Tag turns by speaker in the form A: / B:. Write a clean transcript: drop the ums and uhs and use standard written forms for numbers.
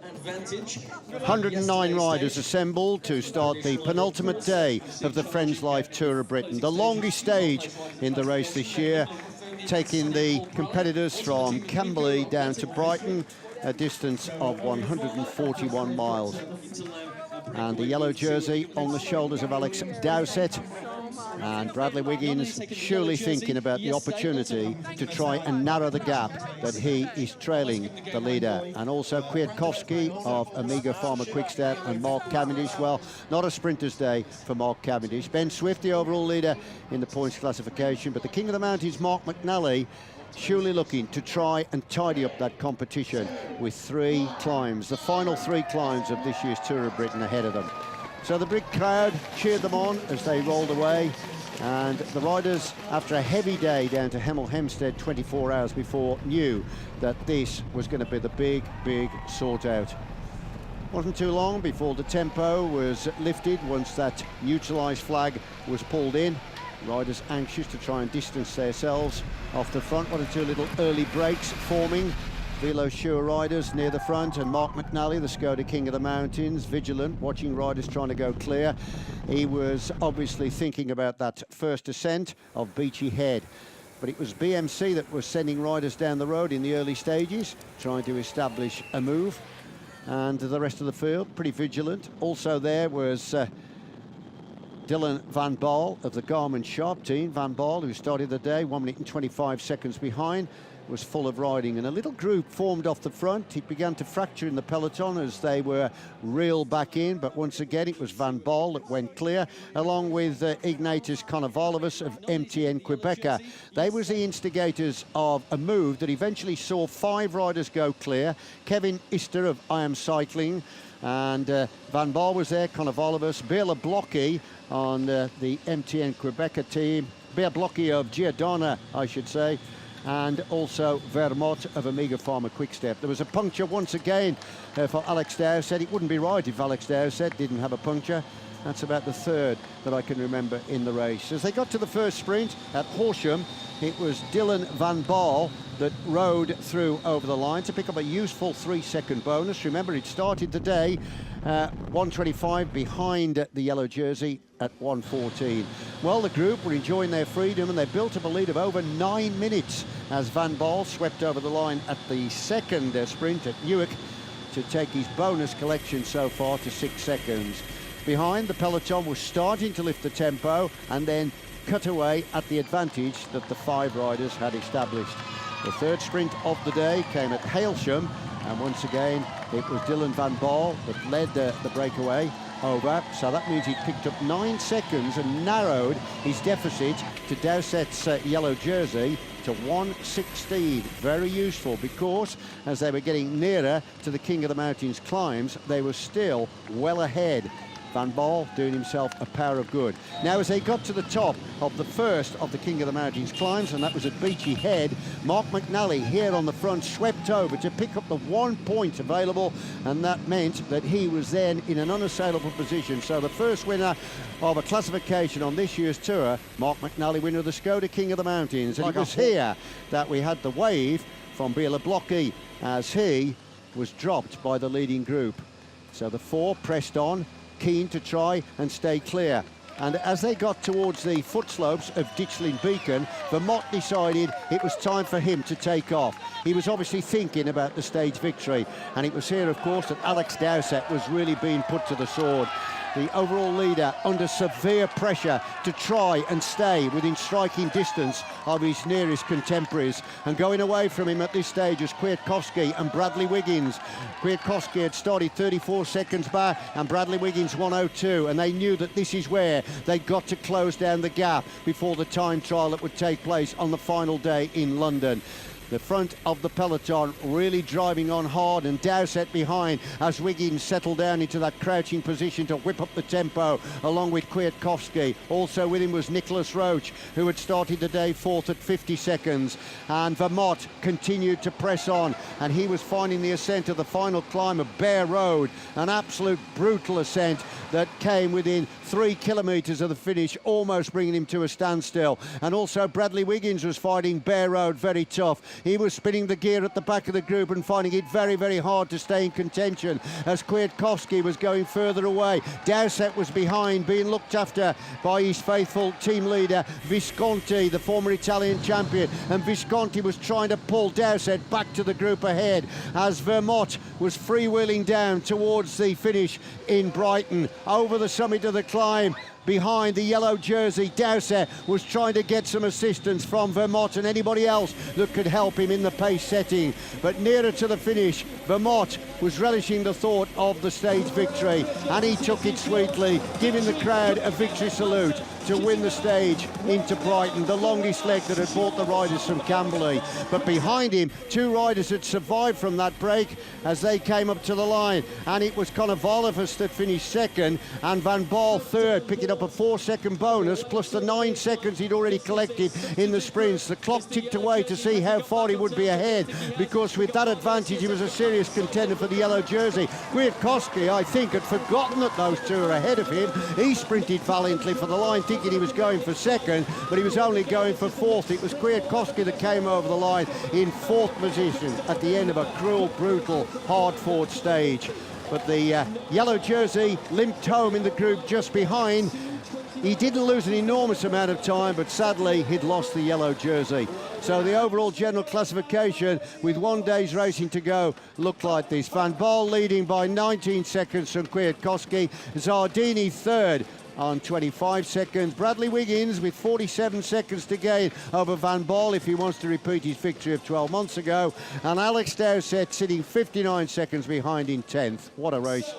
A: 109 riders assembled to start the penultimate day of the Friends Life Tour of Britain, the longest stage in the race this year, taking the competitors from Camberley down to Brighton, a distance of 141 miles. And the yellow jersey on the shoulders of Alex Dowsett, and Bradley Wiggins surely thinking about the opportunity to try and narrow the gap that he is trailing the leader. And also Kwiatkowski of Amiga Pharma Quickstep and Mark Cavendish. Well, not a sprinter's day for Mark Cavendish. Ben Swift, the overall leader in the points classification, but the King of the Mountains, Mark McNally, surely looking to try and tidy up that competition with 3 climbs, the final 3 climbs of this year's Tour of Britain ahead of them. So the big crowd cheered them on as they rolled away, and the riders, after a heavy day down to Hemel Hempstead 24 hours before, knew that this was going to be the big sort out. Wasn't too long before the tempo was lifted once that neutralised flag was pulled in. Riders anxious to try and distance themselves off the front. 1 or 2 little early breaks forming. Velo Sure riders near the front, and Mark McNally, the Skoda King of the Mountains, vigilant, watching riders trying to go clear. He was obviously thinking about that first ascent of Beachy Head. But it was BMC that was sending riders down the road in the early stages, trying to establish a move. And the rest of the field, pretty vigilant. Also there was Dylan Van Baal of the Garmin Sharp team. Van Baal, who started the day 1 minute and 25 seconds behind, was full of riding, and a little group formed off the front. It began to fracture in the peloton as they were reeled back in, but once again it was Van Baal that went clear, along with Ignatius Konovalovas of MTN Quebecer. They was the instigators of a move that eventually saw 5 riders go clear. Kevin Ister of I Am Cycling, and Van Baal was there, Konovalovas, Bela Blocky on the MTN Quebecer team, Bela Blocky of Giordana, I should say, and also Vermont of Amiga Pharma Quickstep. There was a puncture once again for Alex Dowsett. It wouldn't be right if Alex Dowsett didn't have a puncture. That's about the 3rd that I can remember in the race. As they got to the first sprint at Horsham, it was Dylan Van Baal that rode through over the line to pick up a useful 3-second bonus. Remember, it started the day 125 behind the yellow jersey at 114. Well, the group were enjoying their freedom, and they built up a lead of over 9 minutes as Van Baal swept over the line at the second sprint at Newark to take his bonus collection so far to 6 seconds. Behind, the peloton was starting to lift the tempo and then cut away at the advantage that the 5 riders had established. The 3rd sprint of the day came at Hailsham, and once again it was Dylan Van Baal that led the breakaway over, so that means he picked up 9 seconds and narrowed his deficit to Dowsett's yellow jersey to 1:16. Very useful, because as they were getting nearer to the King of the Mountains climbs, they were still well ahead. Van Baal doing himself a power of good. Now, as they got to the top of the first of the King of the Mountains climbs, and that was at Beachy Head, Mark McNally here on the front swept over to pick up the 1 point available, and that meant that he was then in an unassailable position. So the first winner of a classification on this year's tour, Mark McNally, winner of the Skoda King of the Mountains. And it was here that we had the wave from Bela Blocky as he was dropped by the leading group. So the 4 pressed on, keen to try and stay clear. And as they got towards the foot slopes of Ditchling Beacon, Vermont decided it was time for him to take off. He was obviously thinking about the stage victory, and it was here, of course, that Alex Dowsett was really being put to the sword. The overall leader under severe pressure to try and stay within striking distance of his nearest contemporaries, and going away from him at this stage was Kwiatkowski and Bradley Wiggins. Kwiatkowski had started 34 seconds back and Bradley Wiggins 1:02, and they knew that this is where they got to close down the gap before the time trial that would take place on the final day in London. The front of the peloton really driving on hard, and Dowsett behind as Wiggins settled down into that crouching position to whip up the tempo along with Kwiatkowski. Also with him was Nicholas Roach, who had started the day 4th at 50 seconds. And Vermont continued to press on, and he was finding the ascent of the final climb of Bear Road, an absolute brutal ascent that came within 3 kilometres of the finish, almost bringing him to a standstill. And also Bradley Wiggins was fighting Bear Road very tough. He was spinning the gear at the back of the group and finding it very, very hard to stay in contention as Kwiatkowski was going further away. Dowsett was behind, being looked after by his faithful team leader, Visconti, the former Italian champion, and Visconti was trying to pull Dowsett back to the group ahead as Vermont was freewheeling down towards the finish in Brighton. Over the summit of the climb, behind the yellow jersey, Dowsett was trying to get some assistance from Vermont and anybody else that could help him in the pace setting. But nearer to the finish, Vermont was relishing the thought of the stage victory, and he took it sweetly, giving the crowd a victory salute to win the stage into Brighton, the longest leg that had brought the riders from Camberley. But behind him, two riders had survived from that break as they came up to the line, and it was Konovalevas that finished second and Van Baal third, picking up a 4-second bonus plus the 9 seconds he'd already collected in the sprints. The clock ticked away to see how far he would be ahead, because with that advantage he was a serious contender for the yellow jersey. Kwiatkowski, I think, had forgotten that those two are ahead of him. He sprinted valiantly for the line, thinking he was going for second, but he was only going for fourth. It was Kwiatkowski that came over the line in fourth position at the end of a cruel, brutal, hard-fought stage. But the yellow jersey limped home in the group just behind. He didn't lose an enormous amount of time, but sadly he'd lost the yellow jersey. So the overall general classification, with 1 day's racing to go, looked like this. Van Baal leading by 19 seconds from Kwiatkowski. Zardini third on 25 seconds. Bradley Wiggins with 47 seconds to gain over Van Baal if he wants to repeat his victory of 12 months ago. And Alex Dowsett sitting 59 seconds behind in 10th. What a race.